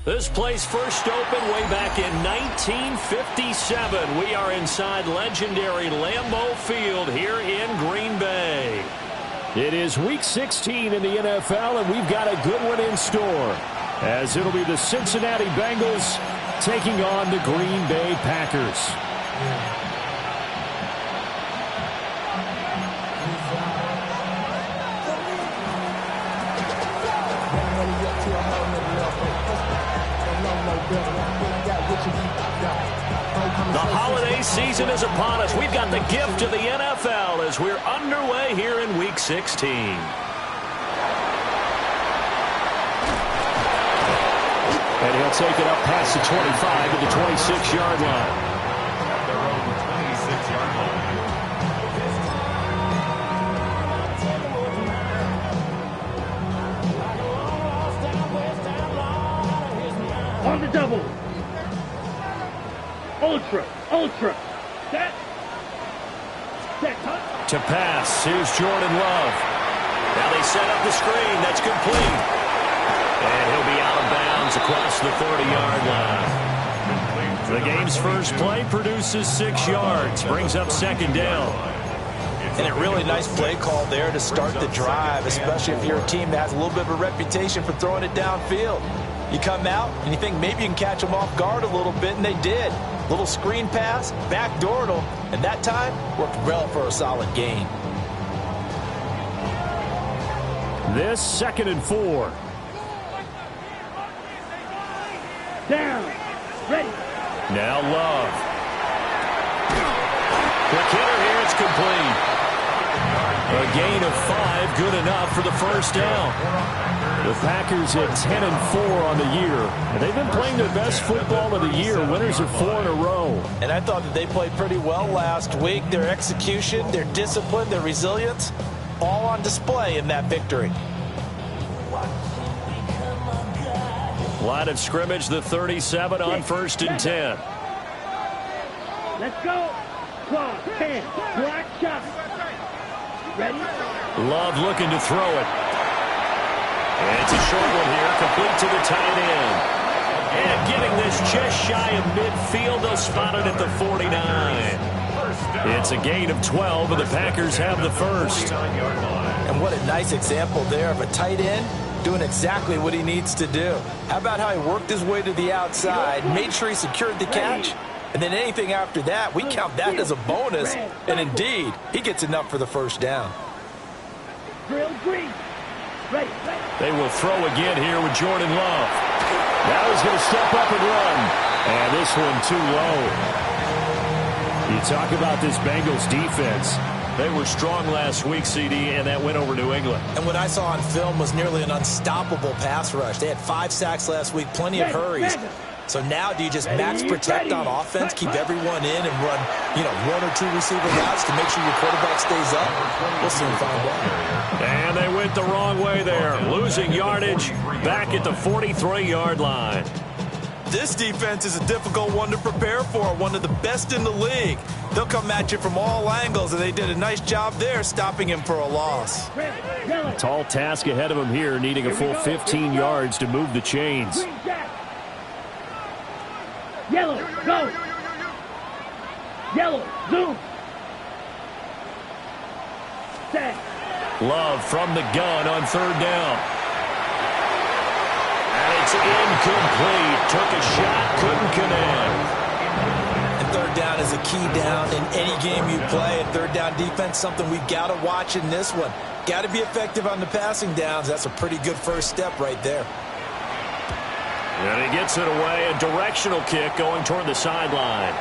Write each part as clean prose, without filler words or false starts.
This place first opened way back in 1957. We are inside legendary Lambeau Field here in Green Bay. It is Week 16 in the NFL, and we've got a good one in store, as it'll be the Cincinnati Bengals taking on the Green Bay Packers. The holiday season is upon us. We've got the gift of the NFL as we're underway here in Week 16. And he'll take it up past the 25 to the 26-yard line. At their own 26-yard line. On the double. Ultra. Set. To pass, here's Jordan Love. Now they set up the screen. That's complete. And he'll be out of bounds across the 30-yard line. The game's first play produces 6 yards. Brings up second down. And a really nice play call there to start the drive, especially if you're a team that has a little bit of a reputation for throwing it downfield. You come out and you think maybe you can catch them off guard a little bit, and they did. Little screen pass, backdoored them, and that time worked well for a solid gain. This 2nd and 4. Down. Ready. Now Love. Quick hitter here, it's complete. A gain of 5, good enough for the first down. The Packers at 10-4 on the year, and they've been playing their best football of the year. Winners of 4 in a row. And I thought that they played pretty well last week. Their execution, their discipline, their resilience, all on display in that victory. Line of scrimmage, the 37 on 1st and 10. Let's go. 12, 10, black shot. Ready? Love looking to throw it. And it's a short one here, complete to the tight end. And getting this just shy of midfield, they'll spot it at the 49. It's a gain of 12, and the Packers have the first. And what a nice example there of a tight end doing exactly what he needs to do. How about how he worked his way to the outside, made sure he secured the catch, and then anything after that, we count that as a bonus. And indeed, he gets enough for the first down. Drill green. Ready. They will throw again here with Jordan Love. Now he's going to step up and run. And this one too low. You talk about this Bengals defense. They were strong last week, CD, and that went over New England. And what I saw on film was nearly an unstoppable pass rush. They had 5 sacks last week, plenty of hurries. So now do you just max protect on offense, keep everyone in, and run, 1 or 2 receiver routes to make sure your quarterback stays up? We'll soon find out. And they went the wrong way there, losing yardage back at the 43-yard line. This defense is a difficult one to prepare for, one of the best in the league. They'll come at you from all angles, and they did a nice job there stopping him for a loss. Tall task ahead of him here, needing a full 15 yards to move the chains. Yellow, go. Yellow, zoom. Set. Love from the gun on 3rd down. And it's incomplete. Took a shot, couldn't connect. And 3rd down is a key down in any game you play. And 3rd down defense, something we've got to watch in this one. Got to be effective on the passing downs. That's a pretty good first step right there. And he gets it away, a directional kick going toward the sideline.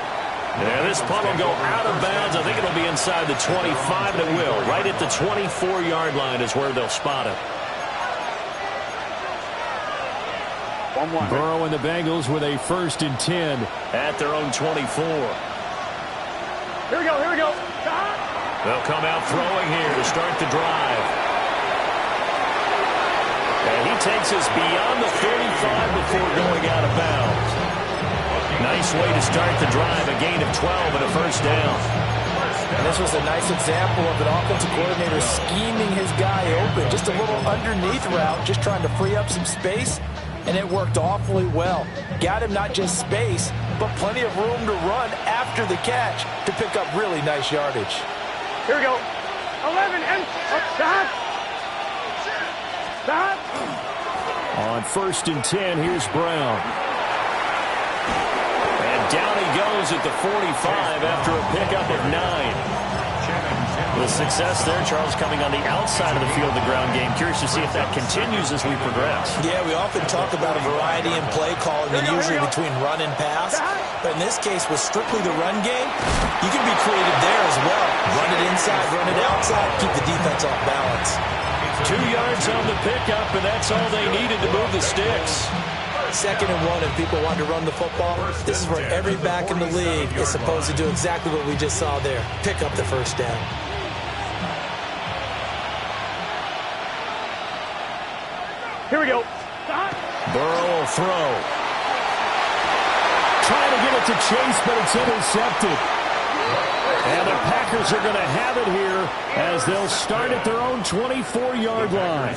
And this punt will go out of bounds. I think it'll be inside the 25, and it will. Right at the 24-yard line is where they'll spot it. Burrow and the Bengals with a 1st and 10 at their own 24. Here we go. They'll come out throwing here to start the drive. And he takes us beyond the 35 before going out of bounds. Nice way to start the drive, a gain of 12 and a first down. And this was a nice example of an offensive coordinator scheming his guy open. Just a little underneath route, just trying to free up some space. and it worked awfully well. Got him not just space, but plenty of room to run after the catch to pick up really nice yardage. Here we go. 11 and stop. Stop. On 1st and 10, here's Brown. And down he goes at the 45 after a pickup of 9. The success there, Charles, coming on the outside of the field, the ground game. Curious to see if that continues as we progress. Yeah, we often talk about a variety in play calling and usually between run and pass. But in this case, with strictly the run game, you can be creative there as well. Run it inside, run it outside, keep the defense off balance. 2 yards on the pickup, and that's all they needed to move the sticks. 2nd and 1, if people want to run the football, this is where every back in the league is supposed to do exactly what we just saw there. Pick up the first down. Here we go. Burrow will throw. Trying to get it to Chase, but it's intercepted. And the Packers are going to have it here as they'll start at their own 24-yard line.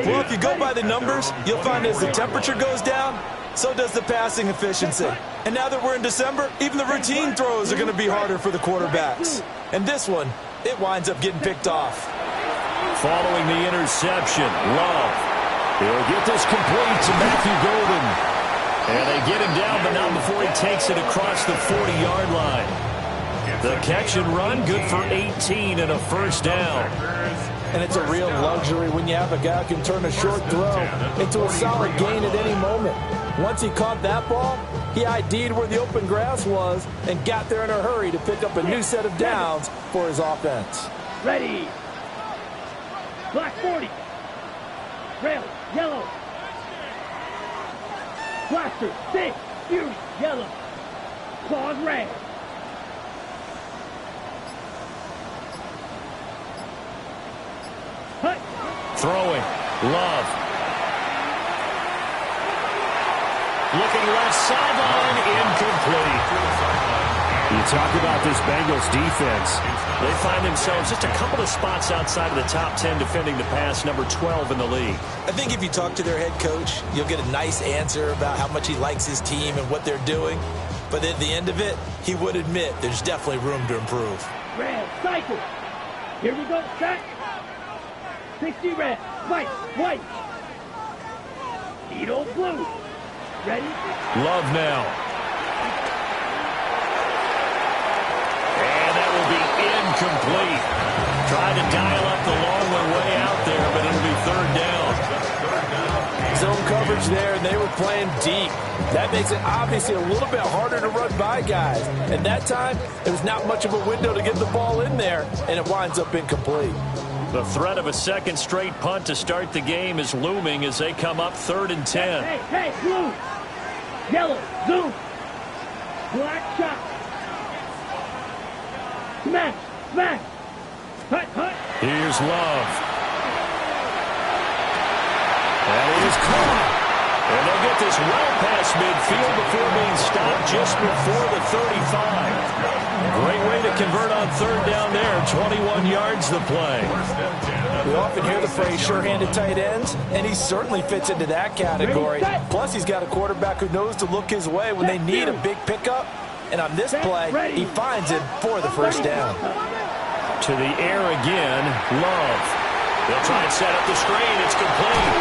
Well, if you go by the numbers, you'll find as the temperature goes down, so does the passing efficiency. And now that we're in December, even the routine throws are going to be harder for the quarterbacks. And this one, it winds up getting picked off. Following the interception, Love. He'll get this complete to Matthew Golden. And they get him down, but not before he takes it across the 40-yard line. The catch and run, good for 18 and a first down. And it's a real luxury when you have a guy who can turn a short throw into a solid gain at any moment. Once he caught that ball, he ID'd where the open grass was and got there in a hurry to pick up a new set of downs for his offense. Ready. Black 40. Rail, yellow. Blaster, stick, fury, yellow. Claws, red. Hut. Throwing, Love. Looking left sideline, incomplete. You talk about this Bengals defense. They find themselves just a couple of spots outside of the top 10 defending the pass, number 12 in the league. I think if you talk to their head coach, you'll get a nice answer about how much he likes his team and what they're doing. But at the end of it, he would admit there's definitely room to improve. Red, cycle. Here we go, set. 60 red, white. Needle blue. Ready? Love now. And that will be incomplete. Trying to dial up the long way out there, but it'll be 3rd down. Zone coverage there, and they were playing deep. That makes it obviously a little bit harder to run by guys. And that time, there's not much of a window to get the ball in there, and it winds up incomplete. The threat of a second straight punt to start the game is looming as they come up 3rd and 10. Hey, blue. Yellow, zoom. Black shot. Smash. Hut. Here's Love. And it is caught. And they'll get this well past midfield before being stopped just before the 35. Great way to convert on 3rd down there. 21 yards the play. We often hear the phrase sure-handed tight ends, and he certainly fits into that category. Plus, he's got a quarterback who knows to look his way when they need a big pickup. And on this play, he finds it for the first down. To the air again, Love. They'll try and set up the screen. It's complete.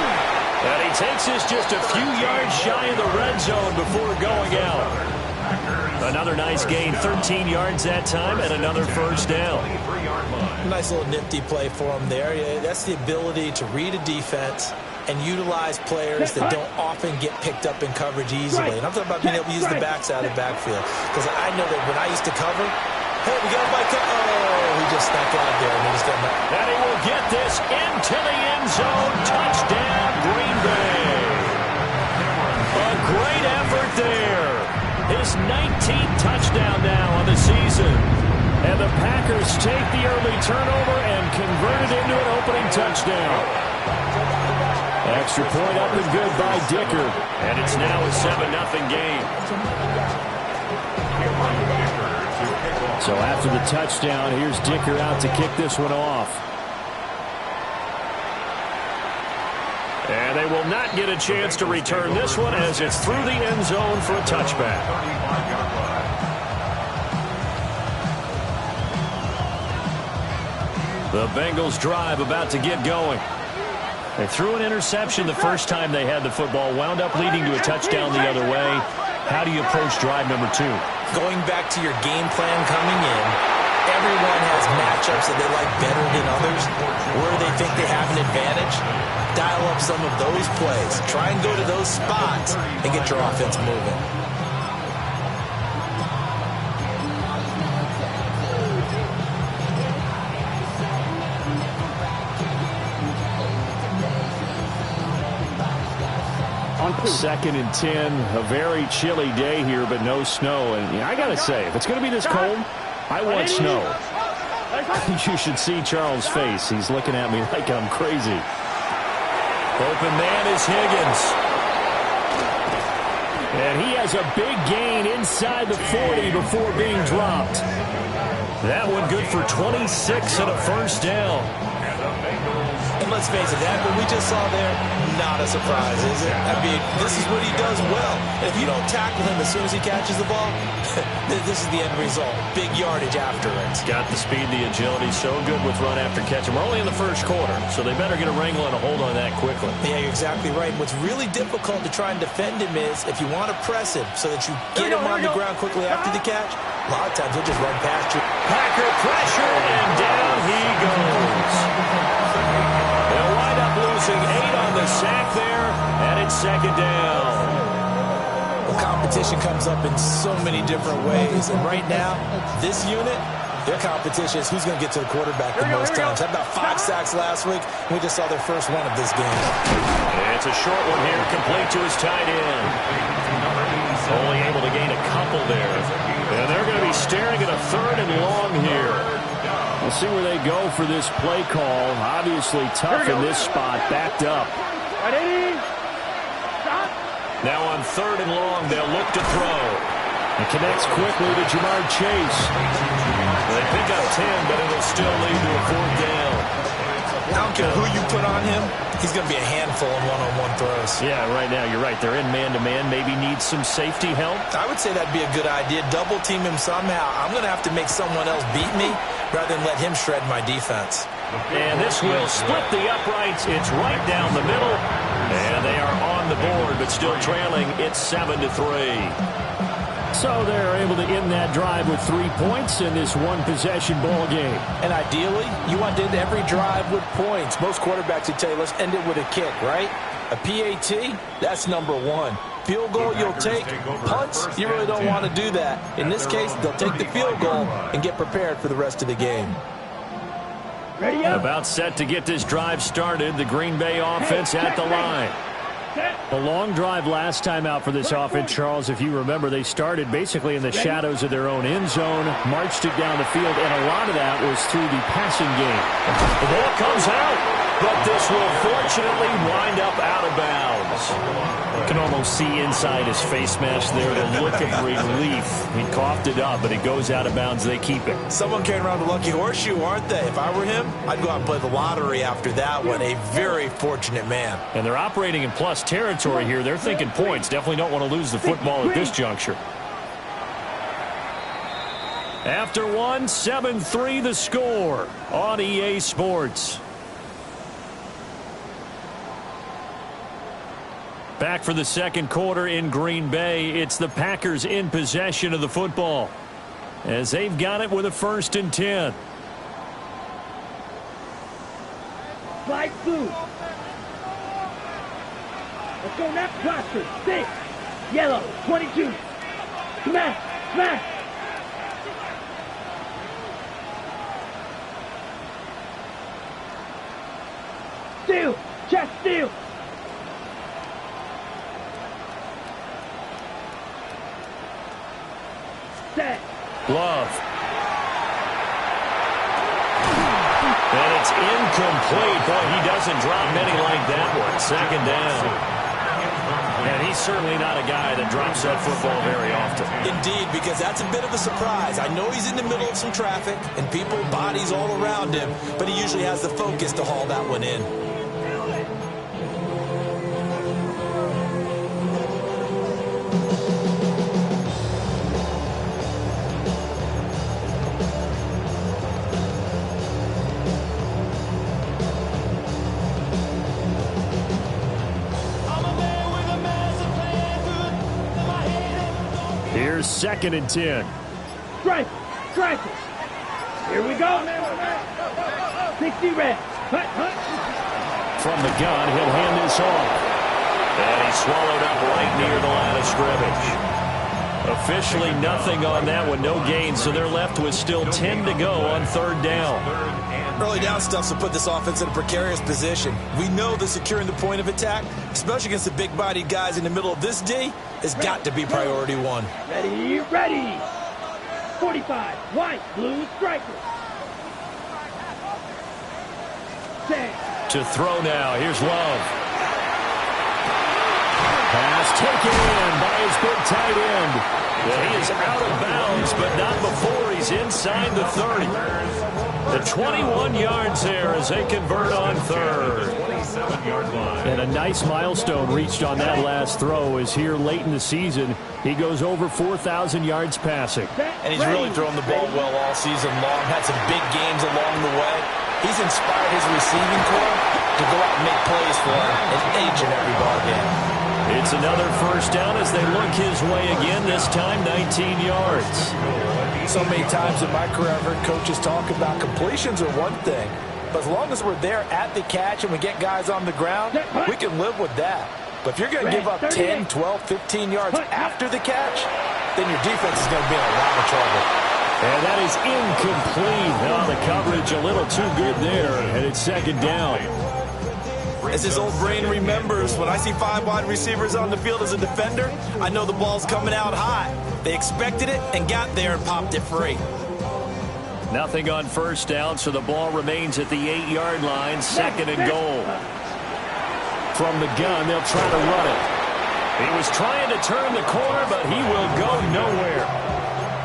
And he takes this just a few yards shy of the red zone before going out. Another nice gain, 13 yards that time, and another first down. Nice little nifty play for him there. Yeah, that's the ability to read a defense and utilize players that don't often get picked up in coverage easily. And I'm talking about being able to use the backside of the backfield. Because I know that when I used to cover, hey, we got him by he just snuck out there. And he's got and he will get this into the end zone. Touchdown, Green Bay. A great effort there. His 19th touchdown now on the season. And the Packers take the early turnover and convert it into an opening touchdown. Extra point up and good by Dicker. And it's now a 7-0 game. So after the touchdown, here's Dicker out to kick this one off. And they will not get a chance to return this one as it's through the end zone for a touchback. The Bengals drive about to get going. They threw an interception the first time they had the football, wound up leading to a touchdown the other way. How do you approach drive number 2? Going back to your game plan coming in, everyone has matchups that they like better than others. Where they think they have an advantage, dial up some of those plays. Try and go to those spots and get your offense moving. Second and 10, a very chilly day here, but no snow. And I got to say, if it's going to be this cold, I want snow. You should see Charles' face. He's looking at me like I'm crazy. Open man is Higgins. And he has a big gain inside the 40 before being dropped. That one good for 26 and a first down. And let's face it, that what we just saw there, not a surprise, is it? I mean, this is what he does well. And if you don't tackle him as soon as he catches the ball, this is the end result. Big yardage afterwards. Got the speed, the agility, so good with run after catch. We're only in the first quarter, so they better get a wrangle and a hold on that quickly. Yeah, you're exactly right. What's really difficult to try and defend him is if you want to press him so that you get him on the ground quickly after the catch, a lot of times he'll just run past you. Packer pressure, and down he goes. They'll wind up losing 8 on the sack there, and it's second down. Well, competition comes up in so many different ways, and right now, this unit, their competition is who's going to get to the quarterback the most times. Had about 5 sacks last week. We just saw their first one of this game. It's a short one here, complete to his tight end. Only able to gain a couple there. And they're going to be staring at a 3rd and long here. We'll see where they go for this play call. Obviously tough in this spot, backed up. Now on 3rd and long, they'll look to throw. It connects quickly to Jamar Chase. They pick up 10, but it'll still lead to a 4th down. I don't care who you put on him, he's going to be a handful in one-on-one throws. Yeah, right now, you're right. They're in man-to-man. Maybe need some safety help. I would say that'd be a good idea. Double team him somehow. I'm going to have to make someone else beat me rather than let him shred my defense. And this will split the uprights. It's right down the middle. And they are on the board, but still trailing. It's 7-3. So they're able to end that drive with 3 points in this one-possession ball game. And ideally, you want to end every drive with points. Most quarterbacks would tell you, let's end it with a kick, right? A PAT, that's number 1. Field goal you'll take. Punts, you really don't want to do that. In this case, they'll take the field goal and get prepared for the rest of the game. Ready up. About set to get this drive started. The Green Bay offense at the line. A long drive last time out for this offense, Charles. If you remember, they started basically in the shadows of their own end zone, marched it down the field, and a lot of that was through the passing game. The ball comes out, but this will fortunately wind up out of bounds. You can almost see inside his face mask there the look of relief. He coughed it up, but it goes out of bounds. They keep it. Someone carrying around the lucky horseshoe, aren't they? If I were him, I'd go out and play the lottery after that one. A very fortunate man. And they're operating in plus territory here. They're thinking points. Definitely don't want to lose the football at this juncture. After one, 7-3 the score on EA Sports. Back for the second quarter in Green Bay. It's the Packers in possession of the football as they've got it with a 1st and 10. Slide through. Let's go next cluster. 6. Yellow. 22. Smash. Smash. Steal. Chest steal. Set. Love. And it's incomplete. Boy, he doesn't drop many like that one. 2nd down. And he's certainly not a guy that drops that football very often. Indeed, because that's a bit of a surprise. I know he's in the middle of some traffic and people, bodies all around him, but he usually has the focus to haul that one in. 2nd and 10. Strike it. Here we go. 60 reps. Hut. From the gun, he'll hand this off. And he's swallowed up right near the line of scrimmage. Officially nothing on that one, no gain, so they're left with still 10 to go on 3rd down. Early down stuff will put this offense in a precarious position. We know that securing the point of attack, especially against the big-bodied guys in the middle of this D, has got to be priority one. Ready. 45, white, blue, striker. Set. To throw now, here's Love. Pass taken in by his big tight end. He is out of bounds, but not before he's inside the 30. The 21 yards there as they convert on 3rd. And a nice milestone reached on that last throw is here late in the season. He goes over 4,000 yards passing. And he's really thrown the ball well all season long. Had some big games along the way. He's inspired his receiving corps to go out and make plays for him in each and every ball game. It's another 1st down as they look his way again, this time 19 yards. So many times in my career I've heard coaches talk about completions are one thing, but as long as we're there at the catch and we get guys on the ground, we can live with that. But if you're going to give up 10, 12, 15 yards after the catch, then your defense is going to be in a lot of trouble. And that is incomplete. Oh, the coverage a little too good there, and it's 2nd down. As his old brain remembers, when I see 5 wide receivers on the field as a defender, I know the ball's coming out high. They expected it and got there and popped it free. Nothing on 1st down, so the ball remains at the 8-yard line, 2nd and goal. From the gun, they'll try to run it. He was trying to turn the corner, but he will go nowhere.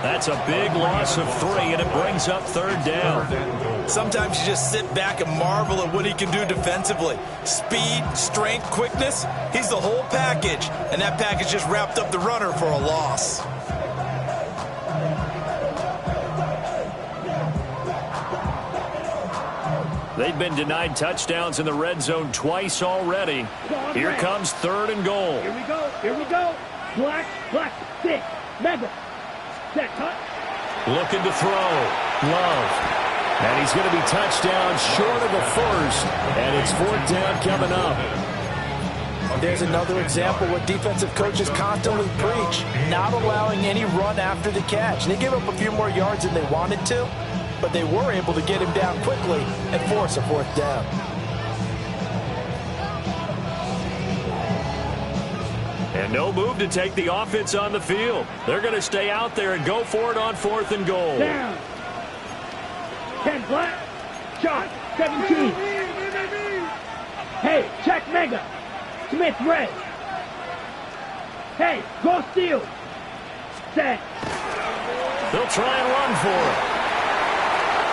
That's a big loss of 3, and it brings up 3rd down. Sometimes you just sit back and marvel at what he can do defensively. Speed, strength, quickness, he's the whole package. And that package just wrapped up the runner for a loss. They've been denied touchdowns in the red zone twice already. Here comes 3rd and goal. Here we go. Black, 6, Mega. Set, cut. Looking to throw. Love. And he's going to be touchdown short of the 1st. And it's 4th down coming up. There's another example what defensive coaches constantly preach. Not allowing any run after the catch. They gave up a few more yards than they wanted to, but they were able to get him down quickly and force a 4th down. And no move to take the offense on the field. They're going to stay out there and go for it on 4th and goal. Down. 10 black. Shot. 17. Hey, check Mega. Smith red. Hey, go steal. Set. They'll try and run for it.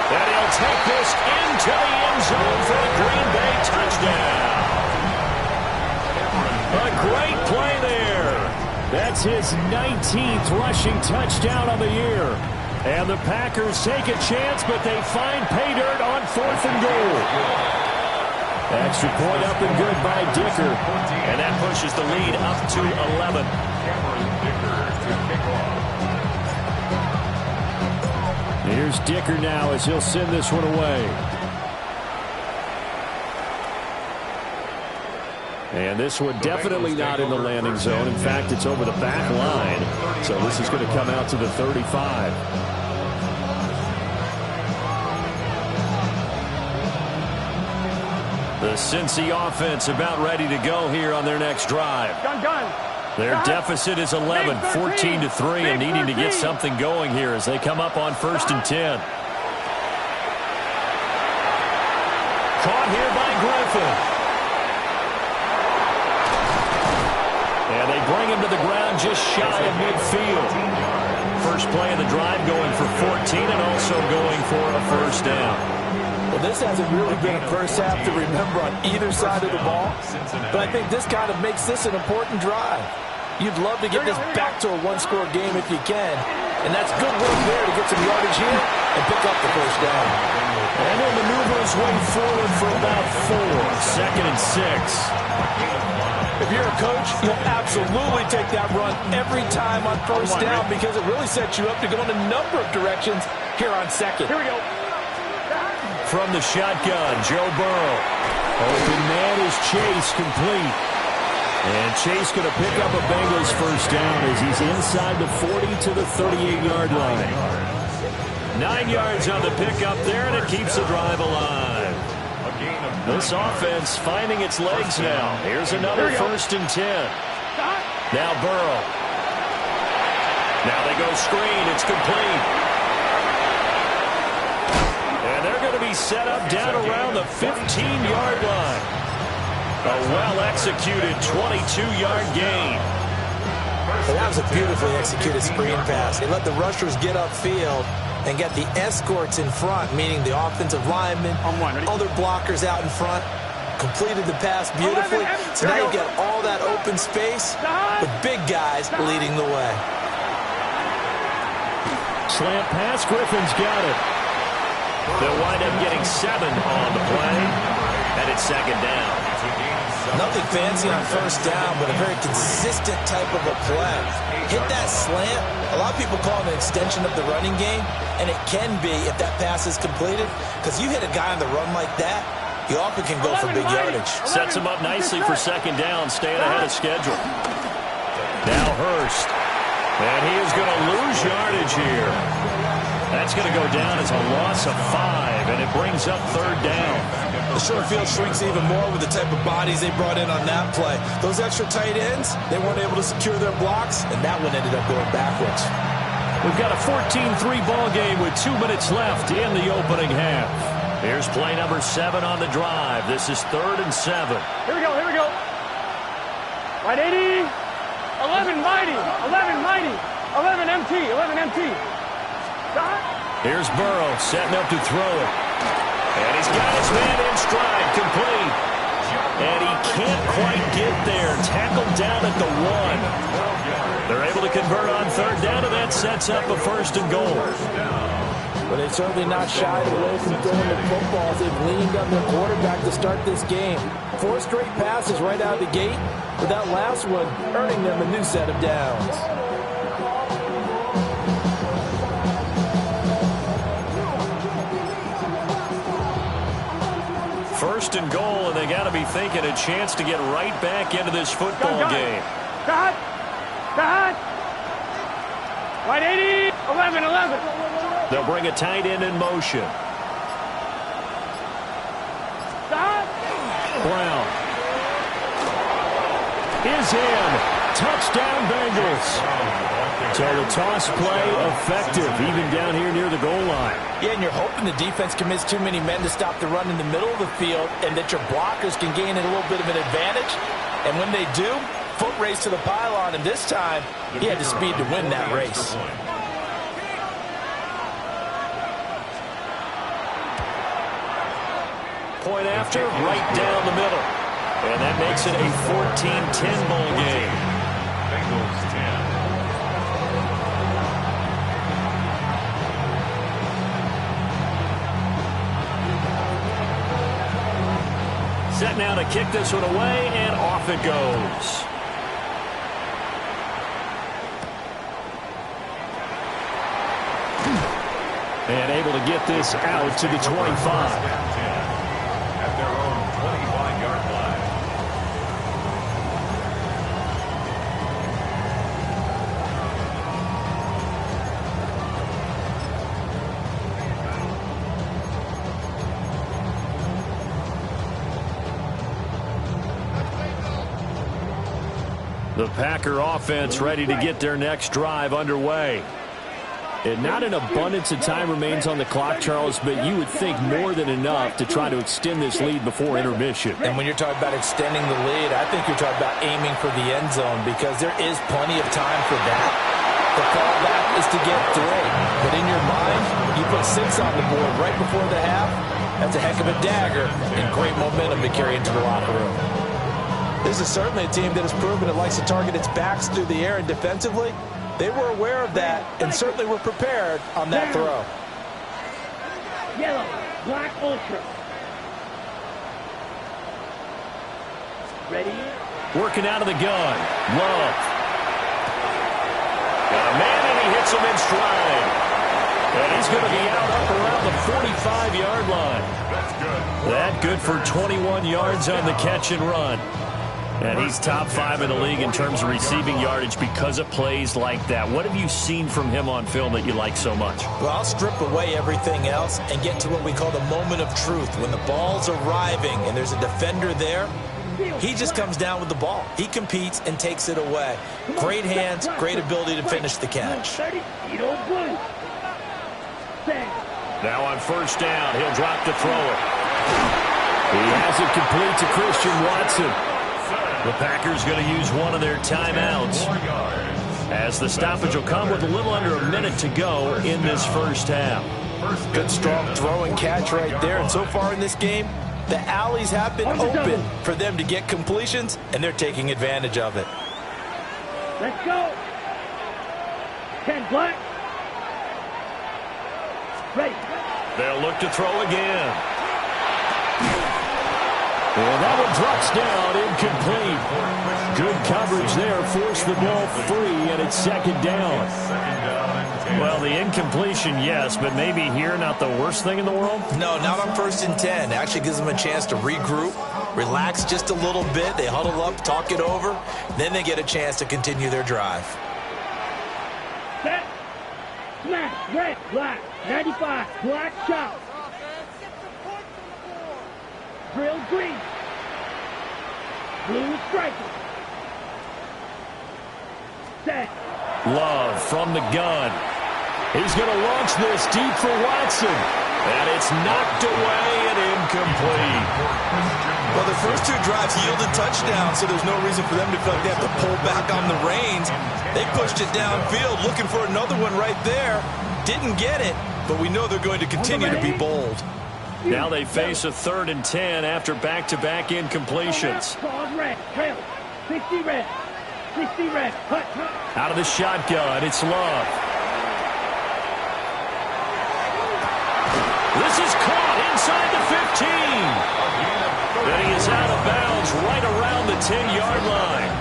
And he'll take this into the end zone for a Green Bay touchdown. A great play there. That's his 19th rushing touchdown on the year. And the Packers take a chance, but they find pay dirt on 4th and goal. Extra point up and good by Dicker. And that pushes the lead up to 11. Here's Dicker now as he'll send this one away. And this one definitely not in the landing zone. In fact, it's over the back line. So this is going to come out to the 35. The Cincy offense about ready to go here on their next drive. Their deficit is 11, 14-3, and needing to get something going here as they come up on 1st and 10. Caught here by Griffin. And they bring him to the ground just shy of midfield. First play of the drive going for 14 and also going for a 1st down. Well, this hasn't really been a first half to remember on either side of the ball, but I think this kind of makes this an important drive. You'd love to get this back to a one-score game if you can, and that's good work there to get some yardage here and pick up the first down. And he'll maneuver his way forward for about 4. 2nd and 6. If you're a coach, you'll absolutely take that run every time on first down because it really sets you up to go in a number of directions here on 2nd. Here we go. From the shotgun, Joe Burrow. Open man is Chase, complete. And Chase going to pick up a Bengals first down as he's inside the 40 to the 38-yard line. 9 yards on the pickup there, and it keeps the drive alive. This offense finding its legs now. Here's another 1st and 10. Now Burrow. Now they go screen. It's complete. And they're going to be set up down around the 15-yard line. A well-executed 22-yard gain. Well, that was a beautifully executed screen pass. They let the rushers get upfield and get the escorts in front, meaning the offensive linemen, other blockers out in front, completed the pass beautifully. So now you get all that open space with big guys leading the way. Slant pass, Griffin's got it. They'll wind up getting 7 on the play, and it's 2nd down. Nothing fancy on first down, but a very consistent type of a play. Hit that slant. A lot of people call it an extension of the running game, and it can be if that pass is completed, because you hit a guy on the run like that, you often can go for big yardage. Sets him up nicely for 2nd down, staying ahead of schedule. Now Hurst. And he is going to lose yardage here. That's going to go down as a loss of 5, and it brings up 3rd down. The short field shrinks even more with the type of bodies they brought in on that play. Those extra tight ends, they weren't able to secure their blocks, and that one ended up going backwards. We've got a 14-3 ball game with 2 minutes left in the opening half. Here's play number 7 on the drive. This is 3rd and 7. Here we go, here we go. Right 80. 11 mighty. 11 mighty. 11 MT. 11 MT. Stop. Here's Burrow setting up to throw it. And he's got his man in stride, complete. And he can't quite get there. Tackled down at the 1. They're able to convert on 3rd down, and that sets up a 1st and goal. But they've certainly not shied away from throwing the footballs. They've leaned on their quarterback to start this game. 4 straight passes right out of the gate, with that last one earning them a new set of downs. 1st and goal, and they got to be thinking a chance to get right back into this football game. Cut! Cut! Right 80, 11, 11. They'll bring a tight end in motion. Stop! Brown is in. Touchdown Bengals. So the toss play effective, even down here near the goal line. Yeah, and you're hoping the defense commits too many men to stop the run in the middle of the field and that your blockers can gain a little bit of an advantage. And when they do, foot race to the pylon, and this time he had the speed to win that race. Point after, right down the middle. And that makes it a 14-10 ball game. Bengals 10. Set now to kick this one away, and off it goes. And able to get this out to the 25. At their own 25-yard line. The Packer offense ready to get their next drive underway. And not an abundance of time remains on the clock, Charles, but you would think more than enough to try to extend this lead before intermission. And when you're talking about extending the lead, I think you're talking about aiming for the end zone because there is plenty of time for that. The fallback is to get 3. But in your mind, you put 6 on the board right before the half. That's a heck of a dagger and great momentum to carry into the locker room. This is certainly a team that has proven it likes to target its backs through the air, and defensively, they were aware of that and certainly were prepared on that throw. Black Ultra. Ready? Working out of the gun. Love. Got a man, and he hits him in stride. And he's going to be out up around the 45-yard line. That's good. That good for 21 yards on the catch and run. And he's top 5 in the league in terms of receiving yardage because of plays like that. What have you seen from him on film that you like so much? Well, I'll strip away everything else and get to what we call the moment of truth. When the ball's arriving and there's a defender there, he just comes down with the ball. He competes and takes it away. Great hands, great ability to finish the catch. Now on first down, he'll drop to throw it. He has it complete to Christian Watson. The Packers going to use one of their timeouts as the stoppage will come with a little under a minute to go in this first half. Good, strong throw and catch right there. And so far in this game, the alleys have been open for them to get completions, and they're taking advantage of it. Let's go. 10 black. Ready. They'll look to throw again. Well, that one drops down, incomplete. Good coverage there, forced the ball free, and it's second down. Well, the incompletion, yes, but maybe here not the worst thing in the world? No, not on first and 10. It actually gives them a chance to regroup, relax just a little bit. They huddle up, talk it over, then they get a chance to continue their drive. Set. Smash. Red. Black. 95. Black chop. Drill green. Blue striker. Set. Love from the gun. He's going to launch this deep for Watson. And it's knocked away and incomplete. Well, the first two drives yielded touchdowns, so there's no reason for them to feel like they have to pull back on the reins. They pushed it downfield, looking for another one right there. Didn't get it, but we know they're going to continue to be bold. Now they face a 3rd and 10 after back-to-back incompletions. Red. 60 red. 60 red. Out of the shotgun, it's Love. This is caught inside the 15. Then he is out of bounds right around the 10-yard line.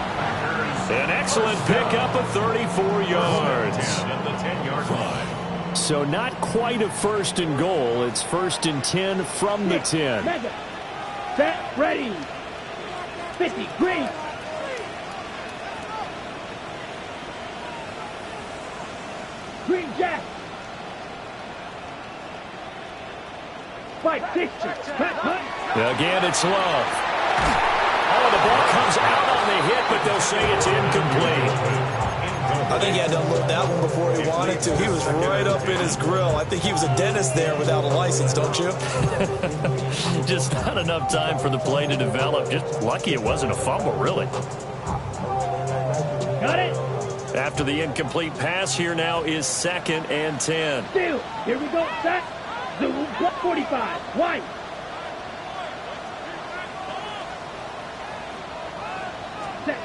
An excellent pickup of 34 yards. At the 10-yard line. So not quite a 1st and goal. It's 1st and 10 from the 10. Set. Ready. 50. Green. Green Jack. 560. Again, it's Love. Oh, the ball comes out on the hit, but they'll say it's incomplete. I think he had to unload that one before he wanted to. He was right up in his grill. I think he was a dentist there without a license, don't you? Just not enough time for the play to develop. Just lucky it wasn't a fumble, really. Got it. After the incomplete pass, here now is 2nd and 10. Still. Here we go. Set. Zoom. 45. White. Set.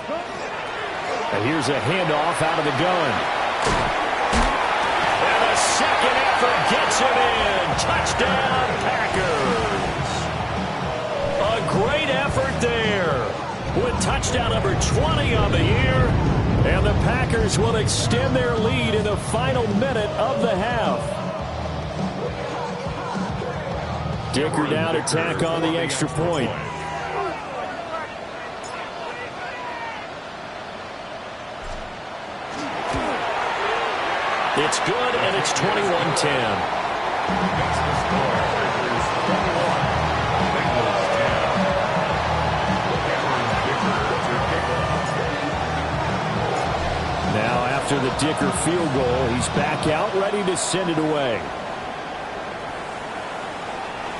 And here's a handoff out of the gun. And a second effort gets it in. Touchdown, Packers. A great effort there. With touchdown number 20 on the year. And the Packers will extend their lead in the final minute of the half. Dicker down to tack on the extra point. It's good, and it's 21-10. Now, after the Dicker field goal, he's back out, ready to send it away.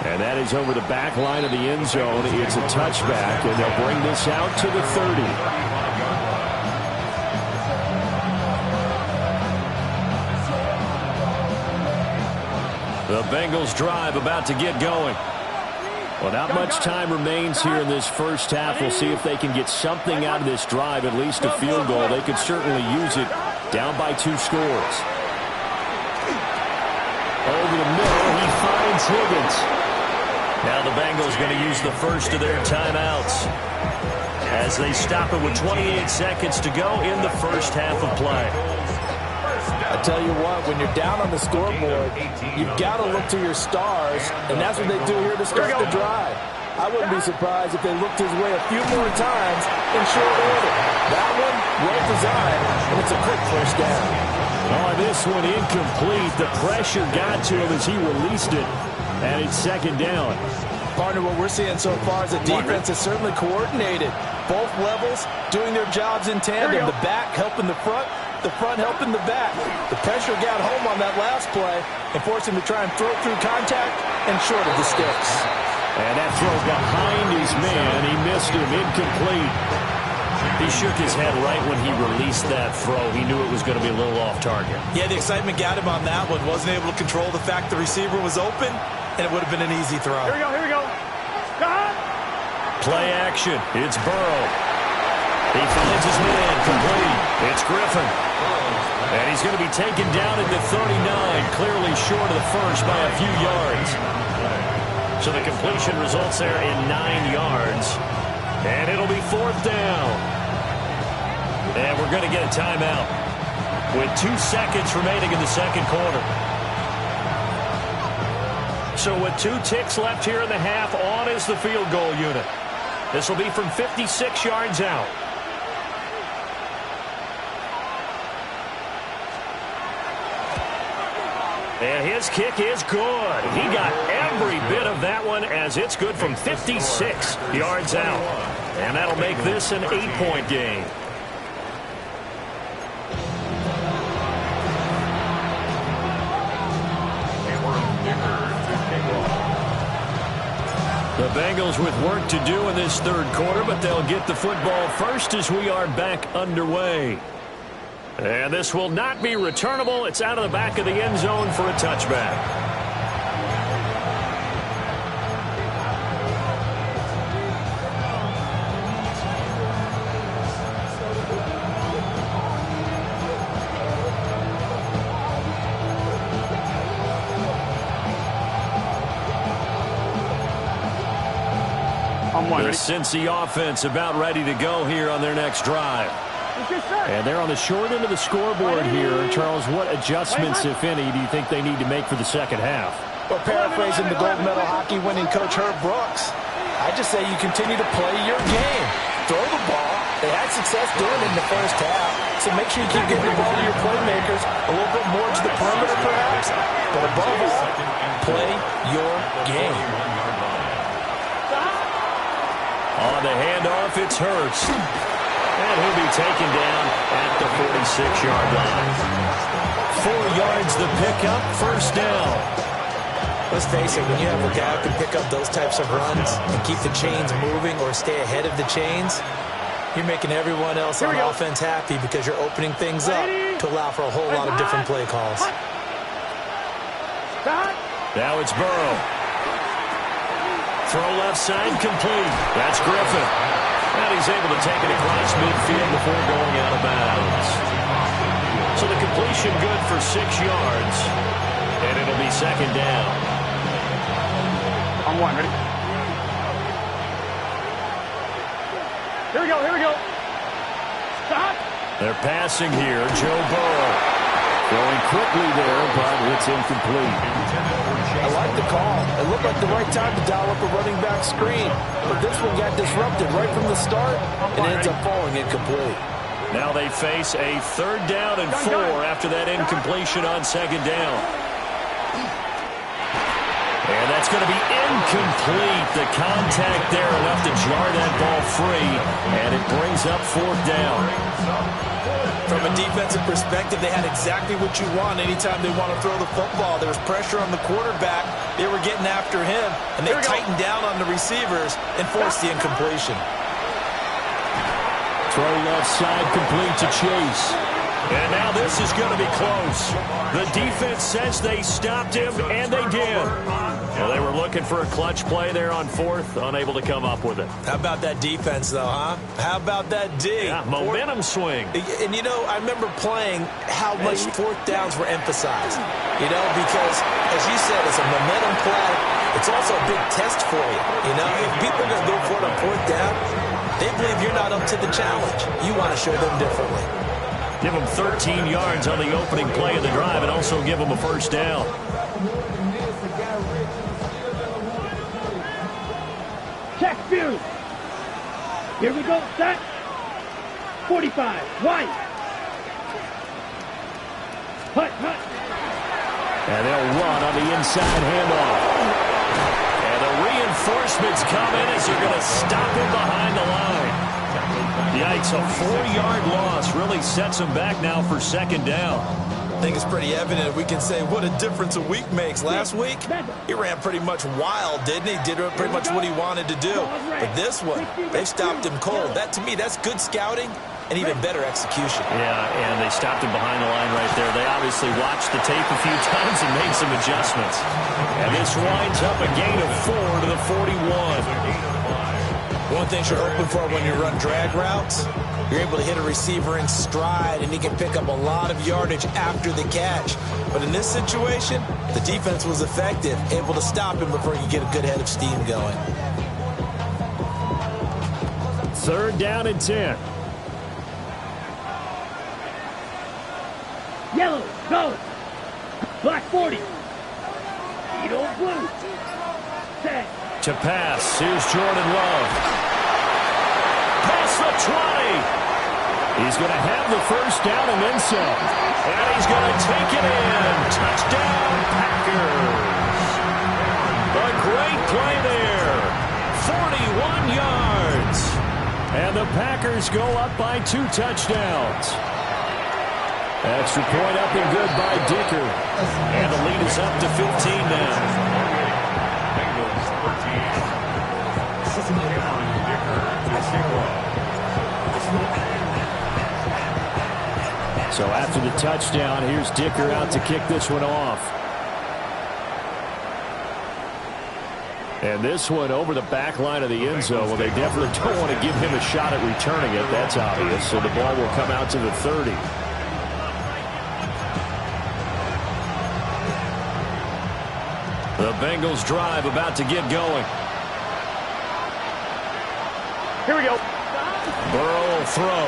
And that is over the back line of the end zone. It's a touchback, and they'll bring this out to the 30. The Bengals drive about to get going. Well, not much time remains here in this first half. We'll see if they can get something out of this drive, at least a field goal. They could certainly use it down by 2 scores. Over the middle, he finds Higgins. Now the Bengals going to use the first of their timeouts as they stop it with 28 seconds to go in the first half of play. I tell you what, when you're down on the scoreboard, you've got to look to your stars, and that's what they do here to start the drive. I wouldn't be surprised if they looked his way a few more times in short order. That one, well designed, and it's a quick first down. Oh, this one incomplete. The pressure got to him as he released it, and it's second down. Partner, what we're seeing so far is the defense is certainly coordinated. Both levels doing their jobs in tandem. The back helping the front helping the back. The pressure got home on that last play and forced him to try and throw through contact and short of the sticks. And that throw behind his man. He missed him. Incomplete. He shook his head right when he released that throw. He knew it was going to be a little off target. Yeah, the excitement got him on that one. Wasn't able to control the fact the receiver was open, and it would have been an easy throw. Here we go. Stop. Play action. It's Burrow. He finds his man. Complete. It's Griffin. And he's going to be taken down at the 39, clearly short of the first by a few yards. So the completion results there in 9 yards. And it'll be fourth down. And we're going to get a timeout with 2 seconds remaining in the second quarter. So with 2 ticks left here in the half, on is the field goal unit. This will be from 56 yards out. And his kick is good. He got every bit of that one as it's good from 56 yards out. And that'll make this an 8-point game. The Bengals with work to do in this third quarter, but they'll get the football first as we are back underway. And this will not be returnable. It's out of the back of the end zone for a touchback. The Cincy offense about ready to go here on their next drive. And they're on the short end of the scoreboard here. Charles, what adjustments, if any, do you think they need to make for the second half? Well, paraphrasing the gold medal hockey winning coach Herb Brooks, I just say you continue to play your game. Throw the ball. They had success doing it in the first half. So make sure you keep getting the ball to your playmakers a little bit more to the perimeter perhaps. But above all, play your game. On the handoff, it's Hurts. And he'll be taken down at the 46-yard line. 4 yards the pickup, first down. Let's face it, when you have a guy who can pick up those types of runs and keep the chains moving or stay ahead of the chains, you're making everyone else on offense happy because you're opening things up to allow for a whole lot of different play calls. Now it's Burrow. Throw left side, complete. That's Griffin. And he's able to take it across midfield before going out of bounds. So the completion good for 6 yards. And it'll be second down. On one, ready? Here we go. Stop. They're passing here. Joe Burrow. Going quickly there, but it's incomplete. I like the call. It looked like the right time to dial up a running back screen. But this one got disrupted right from the start and ends up falling incomplete. Now they face a third down and 4 after that incompletion on second down. And that's going to be incomplete. The contact there enough to jar that ball free, and it brings up fourth down. From a defensive perspective, they had exactly what you want anytime they want to throw the football. There was pressure on the quarterback. They were getting after him, and they tightened down on the receivers and forced the incompletion. Throw left side complete to Chase. And now this is going to be close. The defense says they stopped him, and they did. Well, they were looking for a clutch play there on fourth, unable to come up with it. How about that defense, though, huh? How about that D? Yeah, momentum swing. And, you know, I remember playing how much fourth downs were emphasized. You know, because, as you said, it's a momentum play. it's also a big test for you. You know, if people are going to go for it on 4th down, they believe you're not up to the challenge. You want to show them differently. Give them 13 yards on the opening play of the drive and also give them a first down. Check view. Here we go. Set. 45. Right. Hut. And they'll run on the inside handoff. And the reinforcements come in as they're going to stop him behind the line. Yikes, a 4-yard loss really sets him back now for 2nd down. I think it's pretty evident. We can say what a difference a week makes. Last week, he ran pretty much wild, didn't he? Did pretty much what he wanted to do. But this one, they stopped him cold. That, to me, that's good scouting and even better execution. Yeah, and they stopped him behind the line right there. They obviously watched the tape a few times and made some adjustments. And this winds up a gain of 4 to the 41. One thing you're hoping for when you run drag routes, you're able to hit a receiver in stride, and he can pick up a lot of yardage after the catch. But in this situation, the defense was effective, able to stop him before he could get a good head of steam going. 3rd down and 10. Yellow. Go. Black 40. Eagle blue. Set. To pass, here's Jordan Love. Past the 20. He's going to have the first down and then some. And he's going to take it in. Touchdown, Packers. A great play there. 41 yards. And the Packers go up by 2 touchdowns. Extra point up and good by Dicker. And the lead is up to 15 now. So after the touchdown, here's Dicker out to kick this one off. And this one over the back line of the end zone. Well, they definitely don't want to give him a shot at returning it. That's obvious. So the ball will come out to the 30. The Bengals drive about to get going. Here we go. Burrow will throw.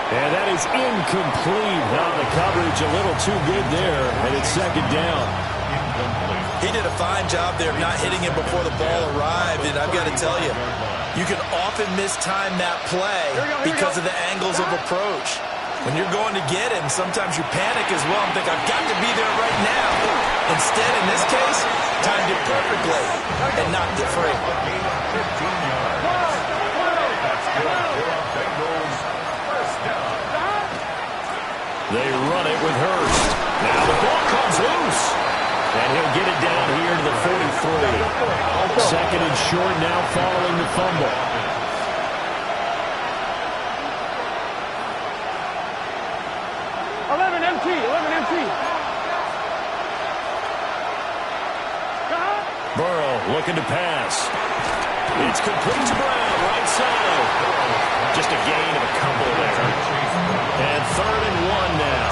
And that is incomplete. Now the coverage a little too good there, and it's 2nd down. He did a fine job there of not hitting him before the ball arrived, and I've got to tell you, you can often mistime that play because of the angles of approach. When you're going to get him, sometimes you panic as well and think, I've got to be there right now. Instead, in this case, timed it perfectly and knocked it free. They run it with Hurst. Now the ball comes loose. And he'll get it down here to the 43. 2nd and short now following the fumble. Burrow looking to pass. It's complete to Brown, right side. Just a gain of a couple there. And 3rd and 1 now.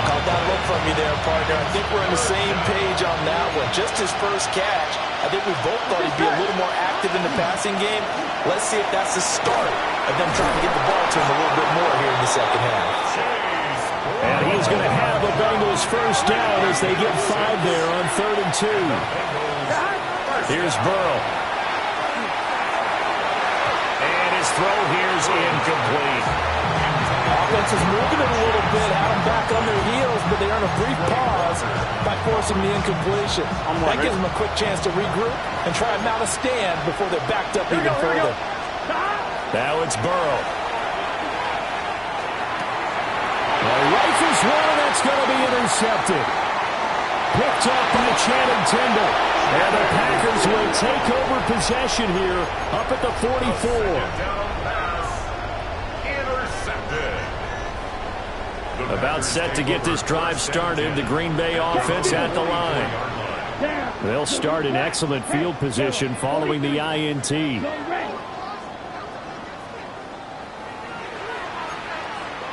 Caught that look from you there, partner. I think we're on the same page on that one. Just his first catch. I think we both thought he'd be a little more active in the passing game. Let's see if that's the start of them trying to get the ball to him a little bit more here in the 2nd half. And he's going to have the Bengals first down as they get 5 there on 3rd and 2. Here's Burrow. And his throw here's incomplete. Offense is moving it a little bit, had them back on their heels, but they earn a brief pause by forcing the incompletion. That gives them a quick chance to regroup and try and mount a stand before they're backed up even further. Now it's Burrow. Rifles one, and that's going to be intercepted. Picked up by Channing Tindall. And the Packers will take over possession here up at the 44. About set to get this drive started. The Green Bay offense at the line. They'll start in excellent field position following the INT.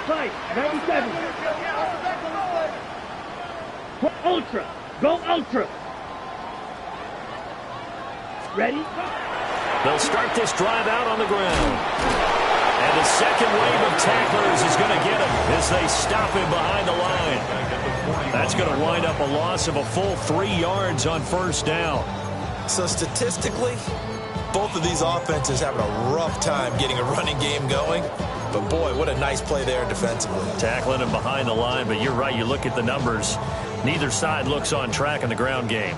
Right, 97. Ultra. Go Ultra. Ready? They'll start this drive out on the ground. And the second wave of tacklers is going to get him as they stop him behind the line. That's going to wind up a loss of a full 3 yards on first down. So statistically, both of these offenses having a rough time getting a running game going. But, boy, what a nice play there defensively. Tackling him behind the line, but you're right. You look at the numbers. Neither side looks on track in the ground game.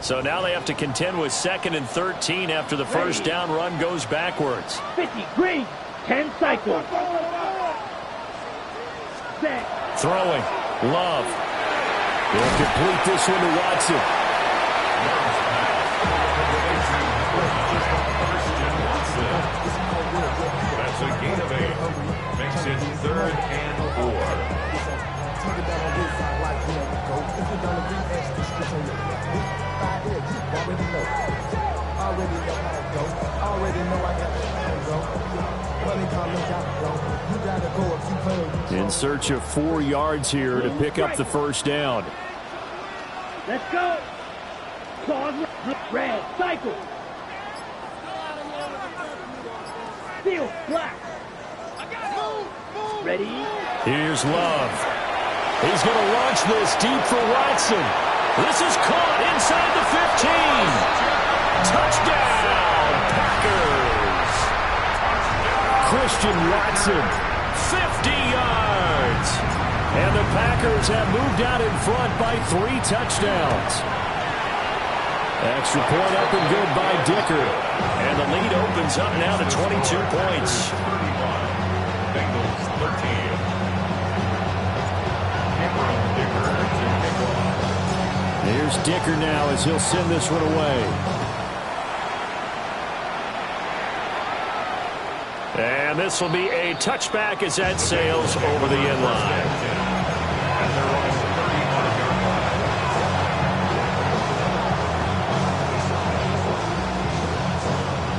So now they have to contend with 2nd and 13 after the first down run goes backwards. 50, green, 10 cycles. Set. Throwing. Love. They'll complete this one to Watson. That's a gain of 8. Makes it 3rd and 4. In search of 4 yards here to pick up the first down. Let's go. Pause. Red. Cycle. Steel. Black. Ready? Here's Love. He's going to launch this deep for Watson. This is caught inside the 15. Touchdown, Packers. Christian Watson, 50 yards. And the Packers have moved out in front by 3 touchdowns. Extra point up and good by Dicker. And the lead opens up now to 22 points. Bengals 13. Here's Dicker now as he'll send this one away. And this will be a touchback as that sails over the end line. And they're on the 31-yard line.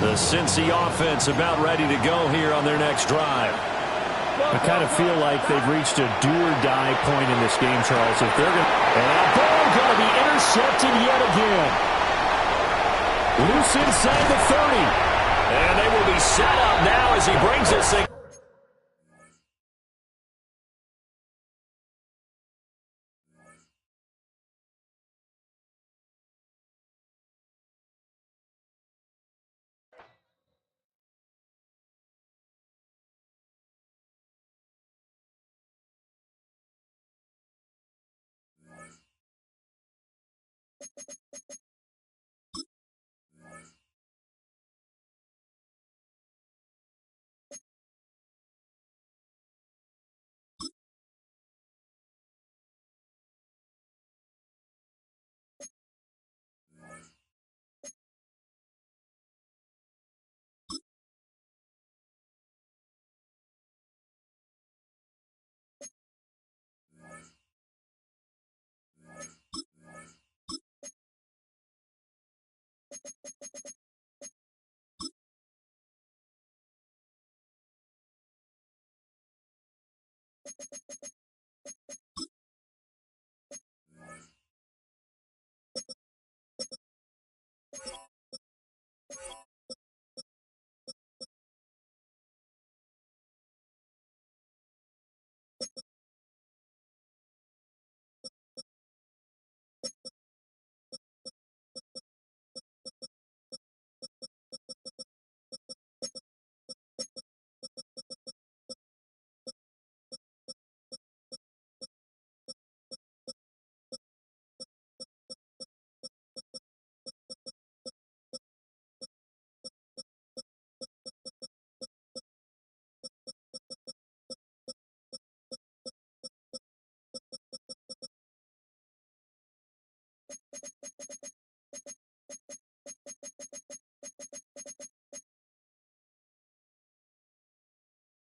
The Cincy offense about ready to go here on their next drive. I kind of feel like they've reached a do-or-die point in this game, Charles. If they're going to... And that ball going to be intercepted yet again. Loose inside the 30. And they will be set up now as he brings this thing.